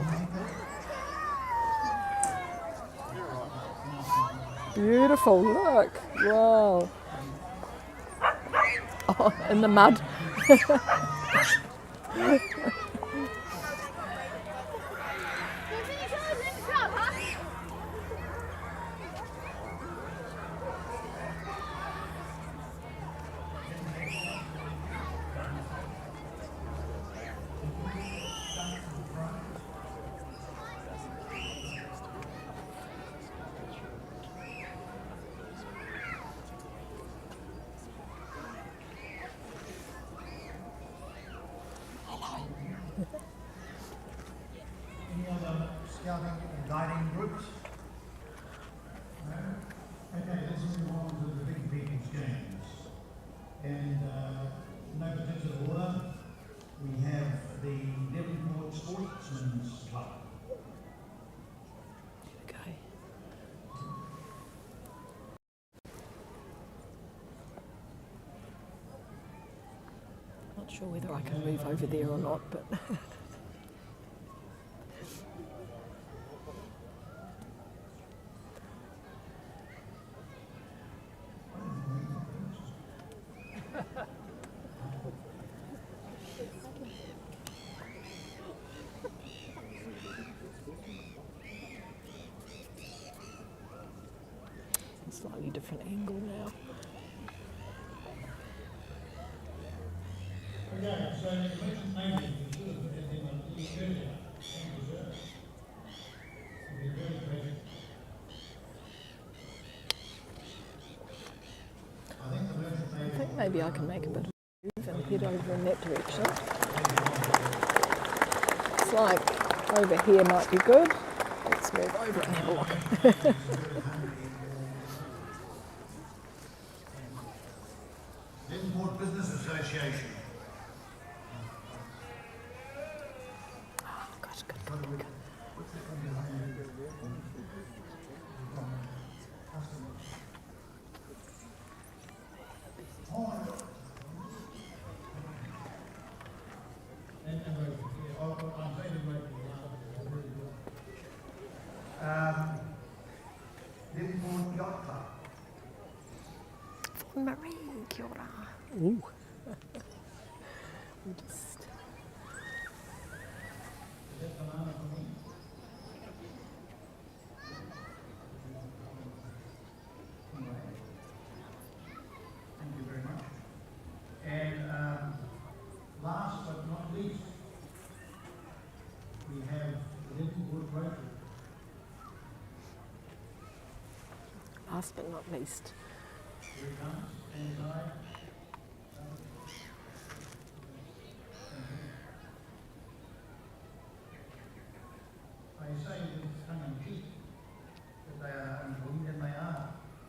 Beautiful, look. Wow. Oh, in the mud. Any other scouting and guiding groups? No? Okay, let's move on to the Big People's Games. And no particular order, we have the Devonport Sportsmen's Club. Okay. Not sure whether I can move over there or not, but a slightly different angle now. Okay, so you mentioned painting, you should have put it in a little earlier. Be very patient. I think maybe I can make a bit of a move and head over in that direction. It's like over here might be good. Let's move over and have a look. Devonport Business Association. Good. Devonport Yacht Club. Marie, kia ora. Ooh. We just... Thank you very much. And last but not least, we have the Devonport Rotary. Last but not least. Here he comes, stand aside. I say with tongue in cheek that they are important, and they are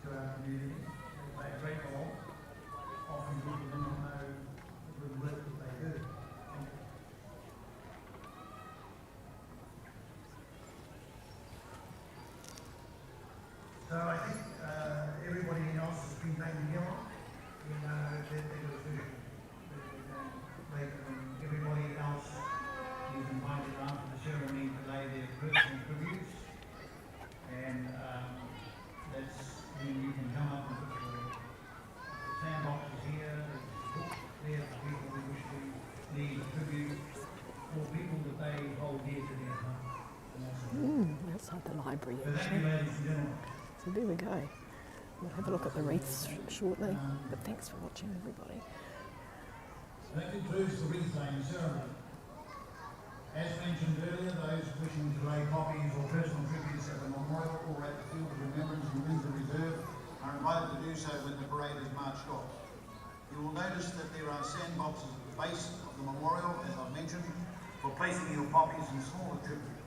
to our community. They play a great role. Often people do not know the good work that they do. So I think everybody else has been taken care of. You know, their decision. Everybody else Outside the library, So thank actually. you, ladies and gentlemen. So there we go. We'll have a look at the wreaths shortly. But thanks for watching, everybody. That concludes the wreath laying ceremony. As mentioned earlier, those wishing to lay poppies or personal tributes at the memorial or at the field of remembrance in Windsor Reserve are invited to do so when the parade is marched off. You will notice that there are sandboxes at the base of the memorial, as I've mentioned, for placing your poppies and smaller tributes.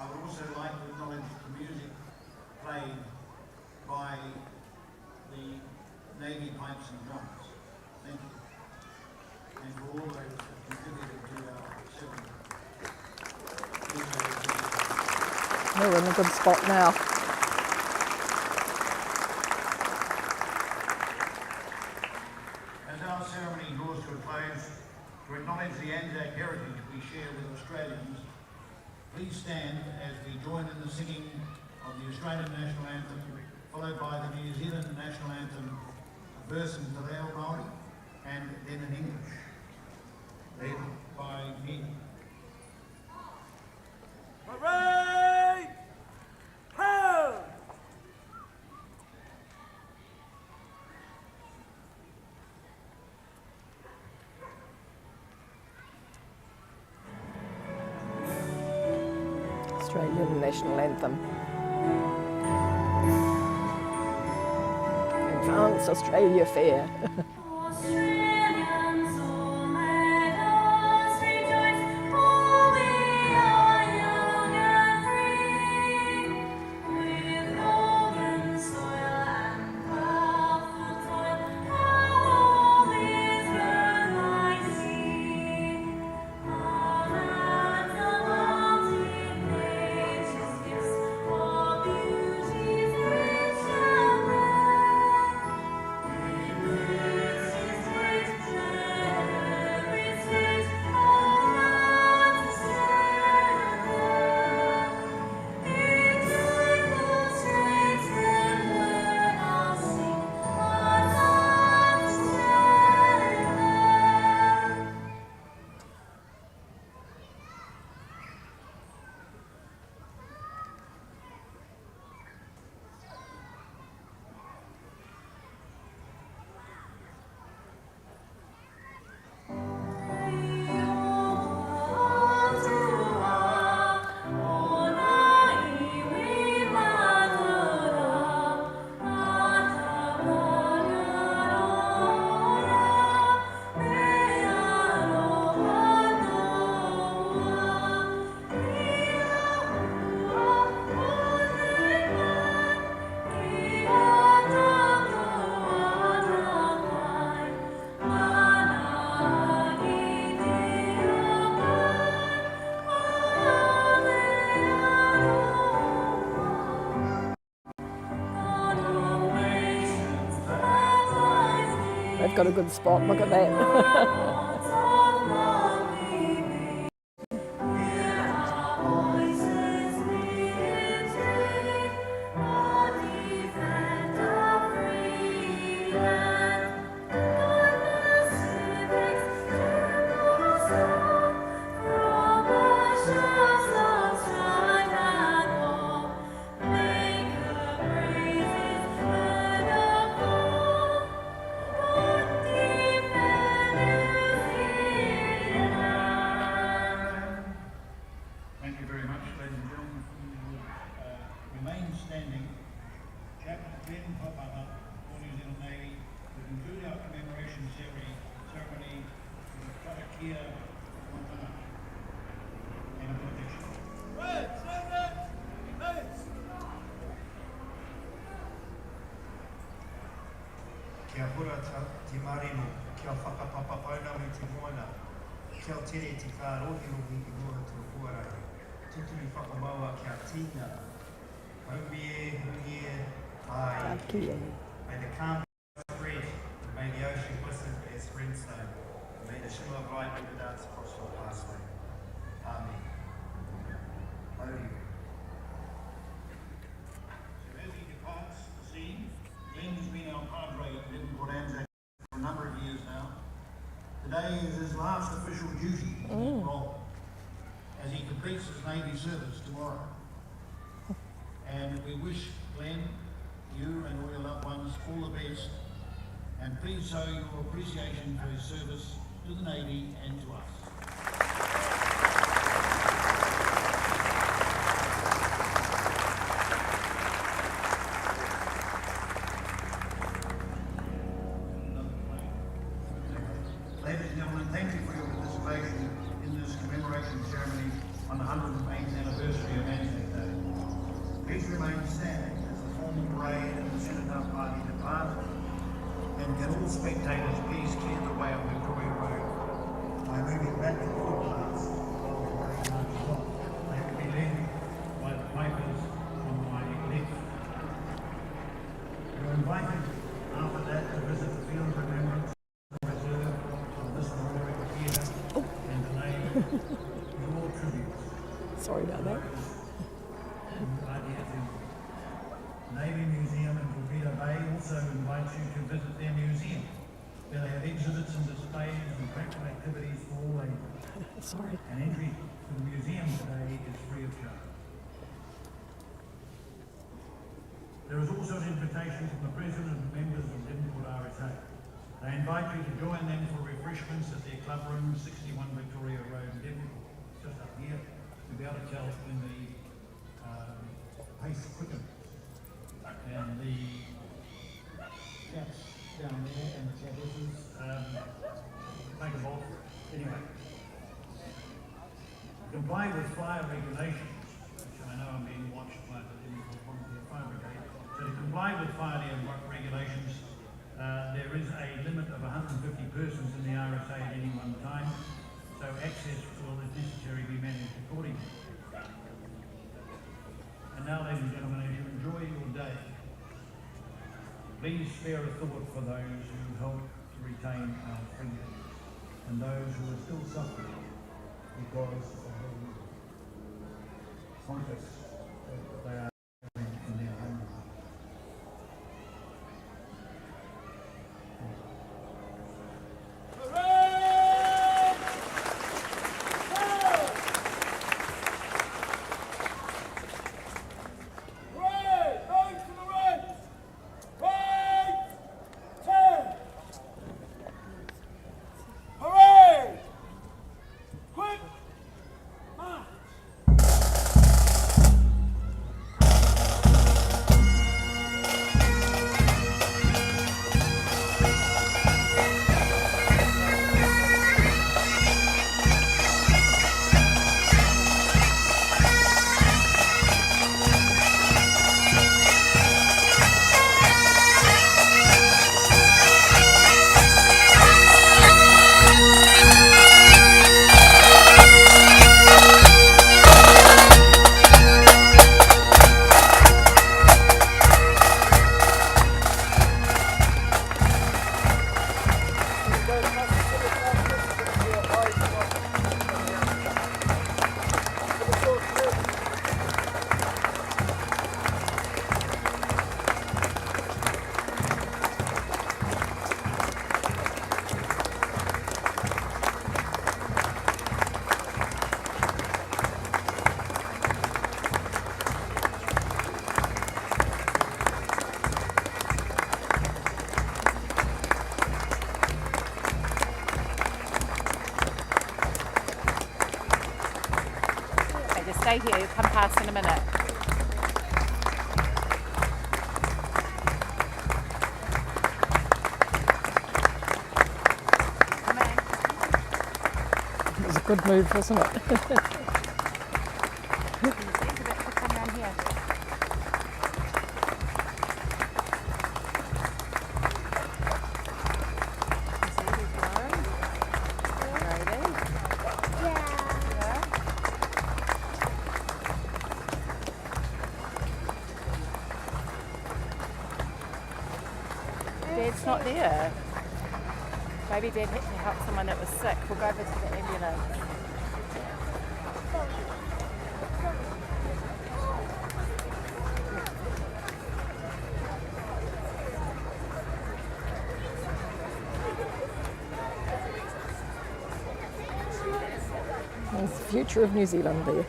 I would also like to acknowledge the music played by the Navy pipes and drums. Thank you. And for all those that contributed to our ceremony. Oh, we're in a good spot now. As our ceremony draws to a close, to acknowledge the Anzac heritage we share with Australians, please stand as we join in the singing of the Australian National Anthem, followed by the New Zealand National Anthem, a verse in Te Reo Māori, and then in English, led by me. Parade! Hail! Australian National Anthem. Advance Australia Fair. Australians, oh, let us rejoice, for we are young and free, with golden soil and proud toil, our home is birth I see. On the mountain nature's gifts, for beauty's rich and rare. This is great, every state, all lands stand there. In joyful strains then learn our sing, our lands stand there. They've got a good spot, look at that. Thank you very much, ladies and gentlemen. If you would remain standing, Captain Ben Hopana, Royal New Zealand Navy, to conclude our commemoration ceremony with a Whakakia Montana and a benediction. Red, stand up! Heads! Kia hura te marino, kia whakapapa pauna me te moana, kia tere te whārohiro i mua tō huarai. Tuturi whakamaua kia tīna, haumie, ai. May the calm spread, may the ocean glisten as greenstone, may the shimmer of light river dance across your pathway. Amen. Hauri. So as he departs the scene, Glenn's been our padre at Devonport Anzac for a number of years now. Today is his last official duty in that role, as he completes years as Navy service tomorrow. And we wish Glenn, you and all your loved ones all the best, and please show your appreciation for his service to the Navy and to us. Ladies and gentlemen, thank you for your participation in this commemoration ceremony on the 108th anniversary of Anzac Day. Please remain standing as the formal parade and the Cenotaph Party depart, and can all spectators please clear the way on Victoria Road by moving back to the footpaths while the parade marches on. They will be led by the pipers on my left. You're invited after that to visit the field of remembrance reserved of this memorial theatre and to name your tributes. Sorry about that. Navy Museum in Torpedo Bay also invites you to visit their museum, where they have exhibits and displays and practical activities for all ages. Sorry. And entry to the museum today is free of charge. There is also an invitation from the President and members of Devonport RSA. They invite you to join them for refreshments at their club room, 61 Victoria Road, Devonport. Just up here, to be able to tell when the pace quickens. And the cats down there and the caddisses make a bolt for it. Anyway, comply with fire regulations, which I know I'm being watched by the Devonport Volunteer Fire Brigade. So to comply with fire regulations, there is a limit of 150 persons in the RSA at any one time, so access will, if necessary, be managed accordingly. And now, ladies and gentlemen, as you enjoy your day, please spare a thought for those who help to retain our freedom and those who are still suffering because of the context that they are in their home. Stay here, you'll come past in a minute. Come in. It was a good move, wasn't it? Come down here. Dad's not there. Maybe Dad had to help someone that was sick. We'll go over to the ambulance. There's future of New Zealand there.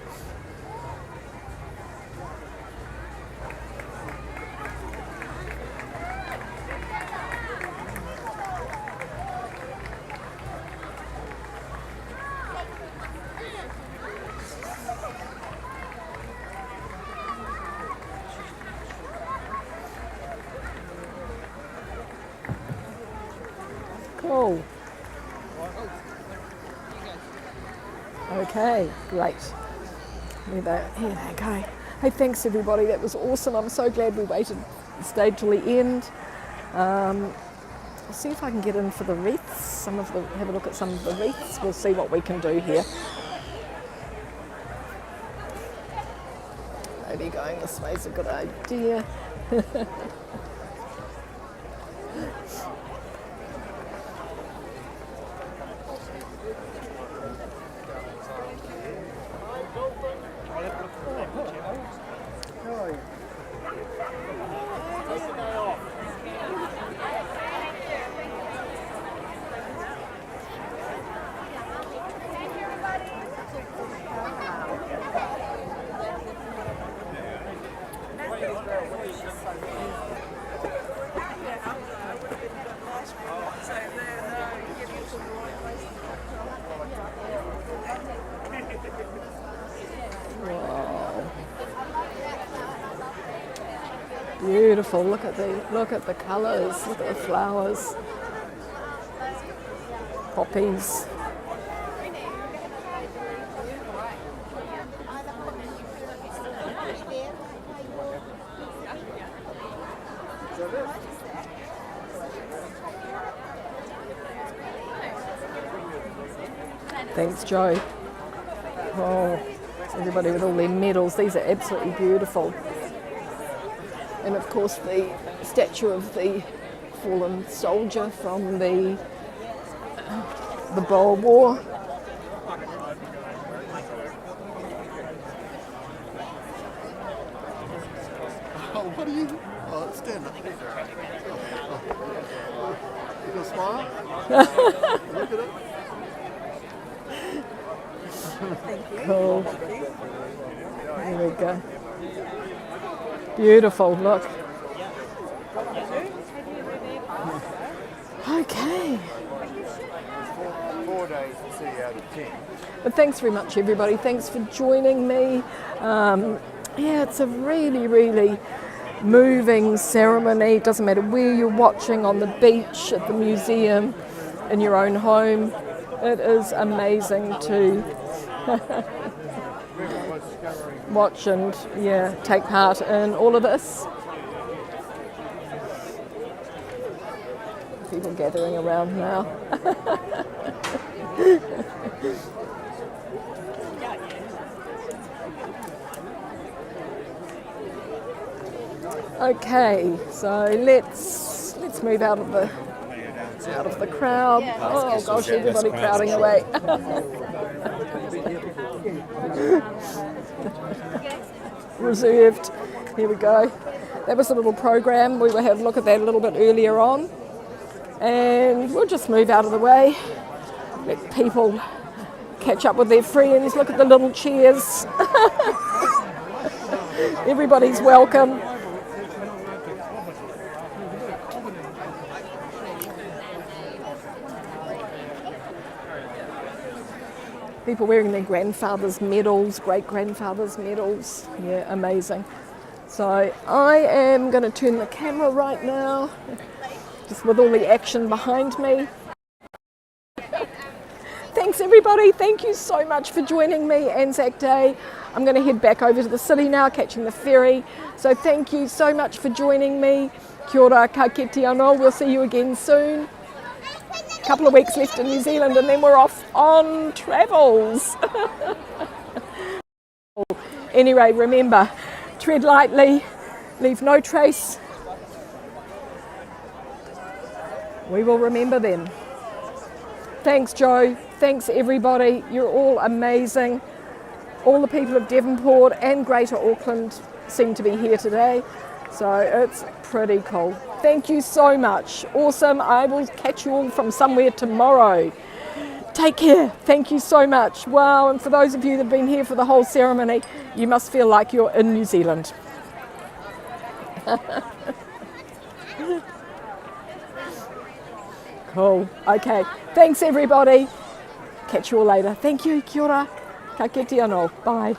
Cool. Okay, great. Here they go. Hey, thanks everybody. That was awesome. I'm so glad we stayed till the end. I'll see if I can get in for the wreaths. Have a look at some of the wreaths. We'll see what we can do here. Maybe going this way is a good idea. Beautiful. Look at the colours. Look at the flowers. Poppies. Thanks, Joe. Oh, everybody with all their medals. These are absolutely beautiful. And of course the statue of the fallen soldier from the Boer War. Oh, what are you? Oh, stand up. You gonna smile? Look at it. Thank you. Cool. There we go. Beautiful, look. Okay. 4 days to see out of 10. But thanks very much, everybody. Thanks for joining me. Yeah, it's a really, really moving ceremony. It doesn't matter where you're watching, on the beach, at the museum, in your own home. It is amazing to watch and take part in all of this. People gathering around now. Okay, so let's move out of the crowd. Oh gosh, everybody crowding away. Reserved. Here we go. That was a little program. We will have a look at that a little bit earlier on. And we'll just move out of the way. Let people catch up with their friends. Look at the little chairs. Everybody's welcome. People wearing their grandfather's medals, great-grandfather's medals. Yeah, amazing. So I am going to turn the camera right now, just with all the action behind me. Thanks everybody, thank you so much for joining me, Anzac Day. I'm going to head back over to the city now, catching the ferry. So thank you so much for joining me. Kia ora, ka kite anō, we'll see you again soon. Couple of weeks left in New Zealand and then we're off on travels. Anyway, remember, tread lightly, leave no trace. We will remember them. Thanks, Joe. Thanks, everybody. You're all amazing. All the people of Devonport and Greater Auckland seem to be here today. So it's pretty cool. Thank you so much. Awesome. I will catch you all from somewhere tomorrow. Take care. Thank you so much. Wow, and for those of you that have been here for the whole ceremony, you must feel like you're in New Zealand. Cool. Okay. Thanks, everybody. Catch you all later. Thank you. Kia ora. Ka kite anō. Bye.